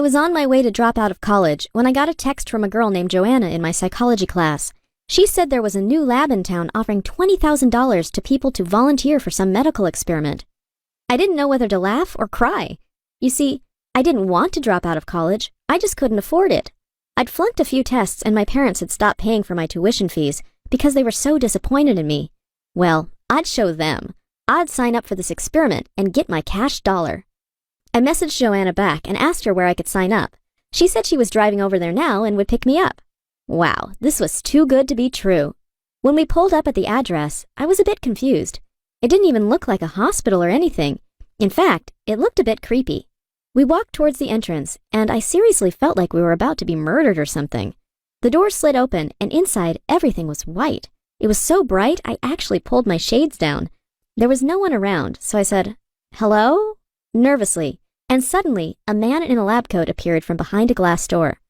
I was on my way to drop out of college when I got a text from a girl named Joanna in my psychology class. She said there was a new lab in town offering $20,000 to people to volunteer for some medical experiment. I didn't know whether to laugh or cry. You see, I didn't want to drop out of college, I just couldn't afford it. I'd flunked a few tests and my parents had stopped paying for my tuition fees because they were so disappointed in me. Well, I'd show them. I'd sign up for this experiment and get my cash dollar. I messaged Joanna back and asked her where I could sign up. She said she was driving over there now and would pick me up. Wow, this was too good to be true. When we pulled up at the address, I was a bit confused. It didn't even look like a hospital or anything. In fact, it looked a bit creepy. We walked towards the entrance, and I seriously felt like we were about to be murdered or something. The door slid open, and inside everything was white. It was so bright, I actually pulled my shades down. There was no one around, so I said, "Hello?" nervously, and suddenly a man in a lab coat appeared from behind a glass door.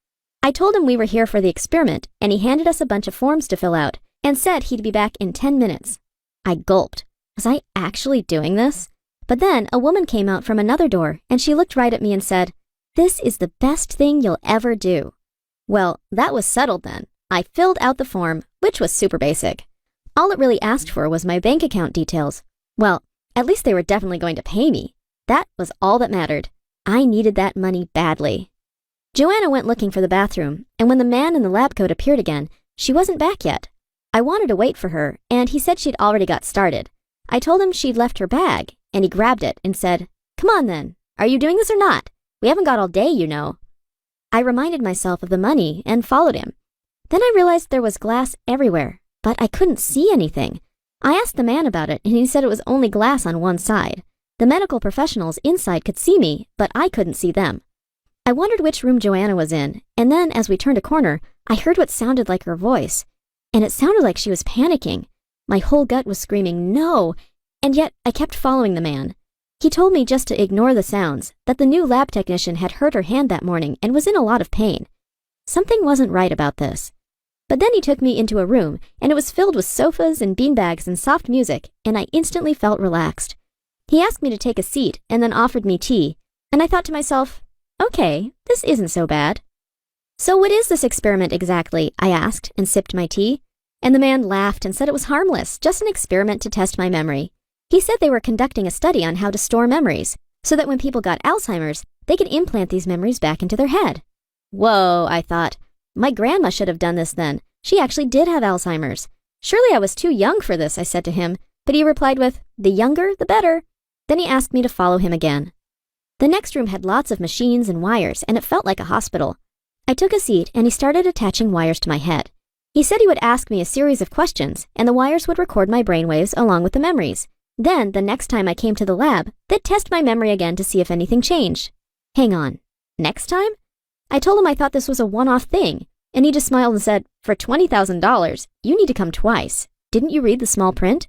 I told him we were here for the experiment, and he handed us a bunch of forms to fill out and said he'd be back in 10 minutes. I gulped. Was I actually doing this? But then a woman came out from another door, and she looked right at me and said, "This is the best thing you'll ever do." Well, that was settled then. I filled out the form, which was super basic. All it really asked for was my bank account details. Well, at least they were definitely going to pay me. That was all that mattered. I needed that money badly. Joanna went looking for the bathroom, and when the man in the lab coat appeared again, she wasn't back yet. I wanted to wait for her, and he said she'd already got started. I told him she'd left her bag, and he grabbed it and said, "Come on then. Are you doing this or not? We haven't got all day, you know." I reminded myself of the money and followed him. Then I realized there was glass everywhere, but I couldn't see anything. I asked the man about it, and he said it was only glass on one side. The medical professionals inside could see me, but I couldn't see them. I wondered which room Joanna was in, and then as we turned a corner, I heard what sounded like her voice, and it sounded like she was panicking. My whole gut was screaming, "No!" And yet I kept following the man. He told me just to ignore the sounds, that the new lab technician had hurt her hand that morning and was in a lot of pain. Something wasn't right about this. But then he took me into a room, and it was filled with sofas and beanbags and soft music, and I instantly felt relaxed. He asked me to take a seat and then offered me tea, and I thought to myself, okay, this isn't so bad. "So what is this experiment exactly?" I asked and sipped my tea. And the man laughed and said it was harmless, just an experiment to test my memory. He said they were conducting a study on how to store memories, so that when people got Alzheimer's, they could implant these memories back into their head. Whoa, I thought. My grandma should have done this then. She actually did have Alzheimer's. Surely I was too young for this, I said to him, but he replied with, "The younger, the better." Then he asked me to follow him again. The next room had lots of machines and wires, and it felt like a hospital. I took a seat, and he started attaching wires to my head. He said he would ask me a series of questions, and the wires would record my brainwaves along with the memories. Then, the next time I came to the lab, they'd test my memory again to see if anything changed. Hang on. Next time? I told him I thought this was a one-off thing, and he just smiled and said, "For $20,000, you need to come twice. Didn't you read the small print?"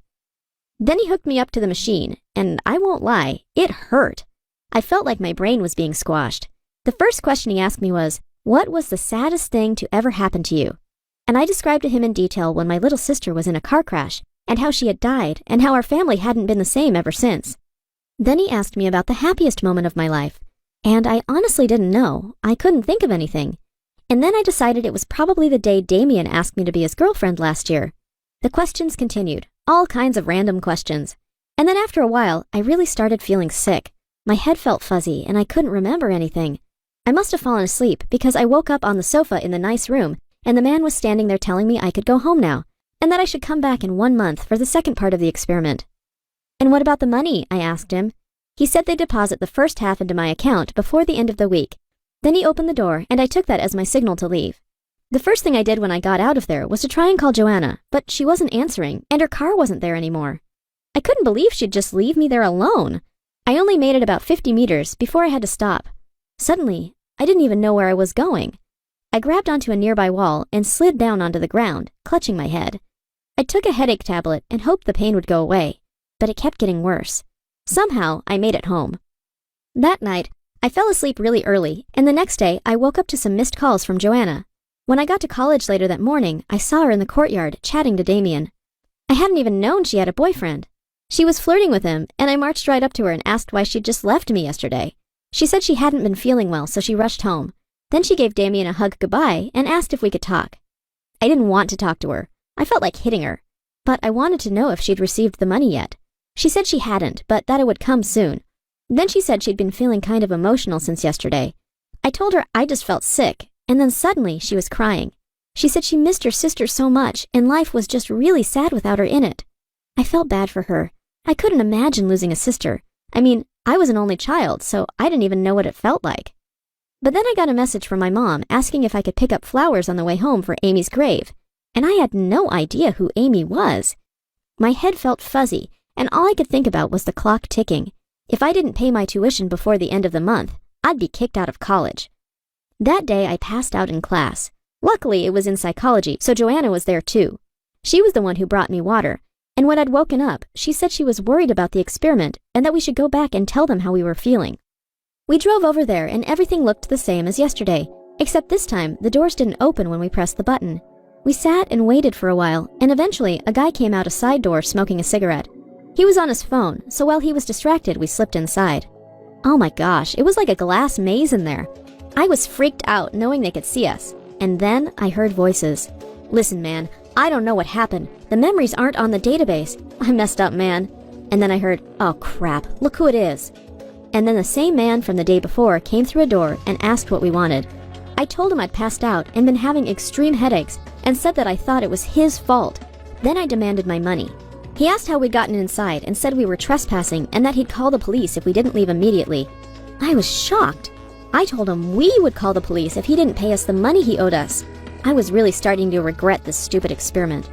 Then he hooked me up to the machine, and I won't lie, it hurt. I felt like my brain was being squashed. The first question he asked me was, "What was the saddest thing to ever happen to you?" And I described to him in detail when my little sister was in a car crash, and how she had died, and how our family hadn't been the same ever since. Then he asked me about the happiest moment of my life, and I honestly didn't know. I couldn't think of anything. And then I decided it was probably the day Damien asked me to be his girlfriend last year. The questions continued, all kinds of random questions. And then after a while, I really started feeling sick. My head felt fuzzy, and I couldn't remember anything. I must have fallen asleep because I woke up on the sofa in the nice room, and the man was standing there telling me I could go home now, and that I should come back in 1 month for the second part of the experiment. "And what about the money?" I asked him. He said they'd deposit the first half into my account before the end of the week. Then he opened the door, and I took that as my signal to leave. The first thing I did when I got out of there was to try and call Joanna, but she wasn't answering, and her car wasn't there anymore. I couldn't believe she'd just leave me there alone. I only made it about 50 meters before I had to stop. Suddenly, I didn't even know where I was going. I grabbed onto a nearby wall and slid down onto the ground, clutching my head. I took a headache tablet and hoped the pain would go away, but it kept getting worse. Somehow, I made it home. That night, I fell asleep really early, and the next day, I woke up to some missed calls from Joanna. When I got to college later that morning, I saw her in the courtyard chatting to Damien. I hadn't even known she had a boyfriend. She was flirting with him, and I marched right up to her and asked why she'd just left me yesterday. She said she hadn't been feeling well, so she rushed home. Then she gave Damien a hug goodbye and asked if we could talk. I didn't want to talk to her. I felt like hitting her. But I wanted to know if she'd received the money yet. She said she hadn't, but that it would come soon. Then she said she'd been feeling kind of emotional since yesterday. I told her I just felt sick, and then suddenly she was crying. She said she missed her sister so much, and life was just really sad without her in it. I felt bad for her. I couldn't imagine losing a sister. I mean, I was an only child, so I didn't even know what it felt like. But then I got a message from my mom asking if I could pick up flowers on the way home for Amy's grave, and I had no idea who Amy was. My head felt fuzzy, and all I could think about was the clock ticking. If I didn't pay my tuition before the end of the month, I'd be kicked out of college. That day I passed out in class. Luckily, it was in psychology, so Joanna was there too. She was the one who brought me water, and when I'd woken up, she said she was worried about the experiment and that we should go back and tell them how we were feeling. We drove over there and everything looked the same as yesterday, except this time the doors didn't open when we pressed the button. We sat and waited for a while, and eventually a guy came out a side door smoking a cigarette. He was on his phone, so while he was distracted, we slipped inside. Oh my gosh, it was like a glass maze in there. I was freaked out knowing they could see us. And then I heard voices. Listen, man, I don't know what happened. The memories aren't on the database. I messed up, man. And then I heard, oh crap, look who it is. And then the same man from the day before came through a door and asked what we wanted. I told him I'd passed out and been having extreme headaches and said that I thought it was his fault. Then I demanded my money. He asked how we'd gotten inside and said we were trespassing and that he'd call the police if we didn't leave immediately. I was shocked. I told him we would call the police if he didn't pay us the money he owed us. I was really starting to regret this stupid experiment.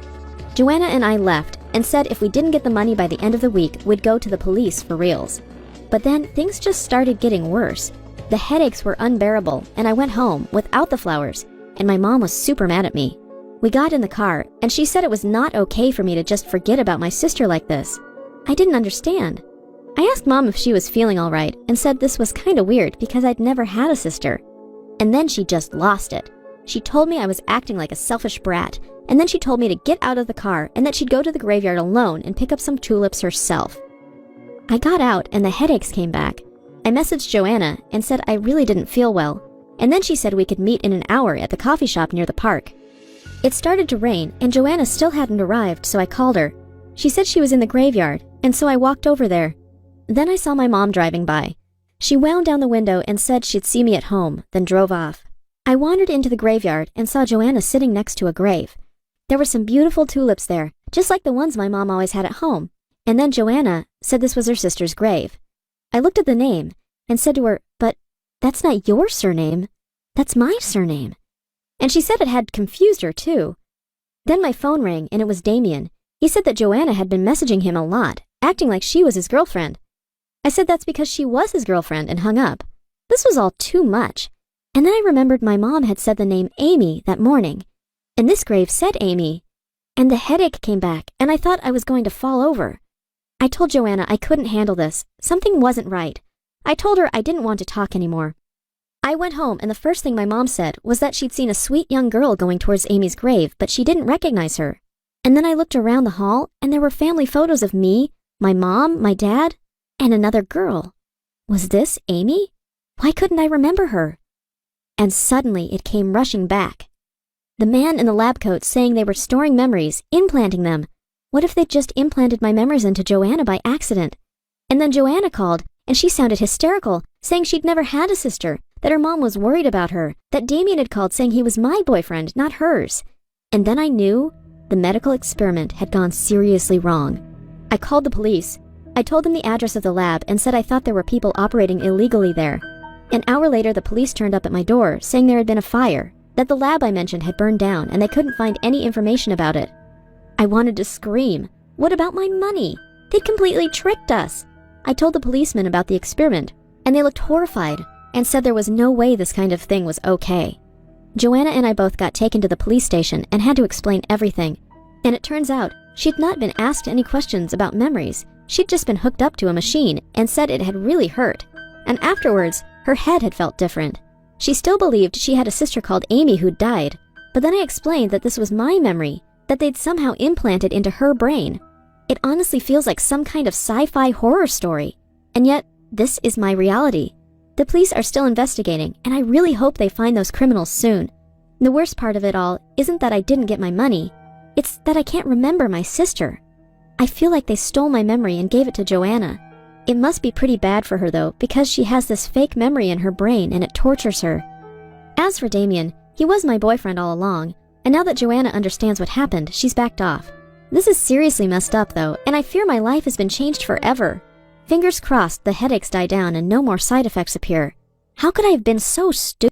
Joanna and I left and said if we didn't get the money by the end of the week, we'd go to the police for reals. But then things just started getting worse. The headaches were unbearable, and I went home without the flowers, and my mom was super mad at me. We got in the car, and she said it was not okay for me to just forget about my sister like this. I didn't understand. I asked Mom if she was feeling all right and said this was kind of weird because I'd never had a sister. And then she just lost it. She told me I was acting like a selfish brat, and then she told me to get out of the car and that she'd go to the graveyard alone and pick up some tulips herself. I got out and the headaches came back. I messaged Joanna and said I really didn't feel well, and then she said we could meet in an hour at the coffee shop near the park. It started to rain and Joanna still hadn't arrived, so I called her. She said she was in the graveyard, and so I walked over there. Then I saw my mom driving by. She wound down the window and said she'd see me at home, then drove off. I wandered into the graveyard and saw Joanna sitting next to a grave. There were some beautiful tulips there, just like the ones my mom always had at home. And then Joanna said this was her sister's grave. I looked at the name and said to her, but that's not your surname. That's my surname. And she said it had confused her too. Then my phone rang and it was Damien. He said that Joanna had been messaging him a lot, acting like she was his girlfriend. I said that's because she was his girlfriend and hung up. This was all too much. And then I remembered my mom had said the name Amy that morning. And this grave said Amy. And the headache came back and I thought I was going to fall over. I told Joanna I couldn't handle this. Something wasn't right. I told her I didn't want to talk anymore. I went home and the first thing my mom said was that she'd seen a sweet young girl going towards Amy's grave, but she didn't recognize her. And then I looked around the hall and there were family photos of me, my mom, my dad, and another girl. Was this Amy? Why couldn't I remember her? And suddenly it came rushing back. The man in the lab coat saying they were storing memories, implanting them. What if they'd just implanted my memories into Joanna by accident? And then Joanna called, and she sounded hysterical, saying she'd never had a sister, that her mom was worried about her, that Damien had called saying he was my boyfriend, not hers. And then I knew the medical experiment had gone seriously wrong. I called the police. I told them the address of the lab and said I thought there were people operating illegally there. An hour later, the police turned up at my door, saying there had been a fire, that the lab I mentioned had burned down and they couldn't find any information about it. I wanted to scream. What about my money? They'd completely tricked us. I told the policemen about the experiment, and they looked horrified and said there was no way this kind of thing was okay. Joanna and I both got taken to the police station and had to explain everything. And it turns out she'd not been asked any questions about memories. She'd just been hooked up to a machine and said it had really hurt. And afterwards, her head had felt different. She still believed she had a sister called Amy who'd died. But then I explained that this was my memory, that they'd somehow implanted into her brain. It honestly feels like some kind of sci-fi horror story. And yet, this is my reality. The police are still investigating, and I really hope they find those criminals soon. The worst part of it all isn't that I didn't get my money. It's that I can't remember my sister. I feel like they stole my memory and gave it to Joanna. It must be pretty bad for her though, because she has this fake memory in her brain and it tortures her. As for Damien, he was my boyfriend all along, and now that Joanna understands what happened, she's backed off. This is seriously messed up though, and I fear my life has been changed forever. Fingers crossed the headaches die down and no more side effects appear. How could I have been so stupid?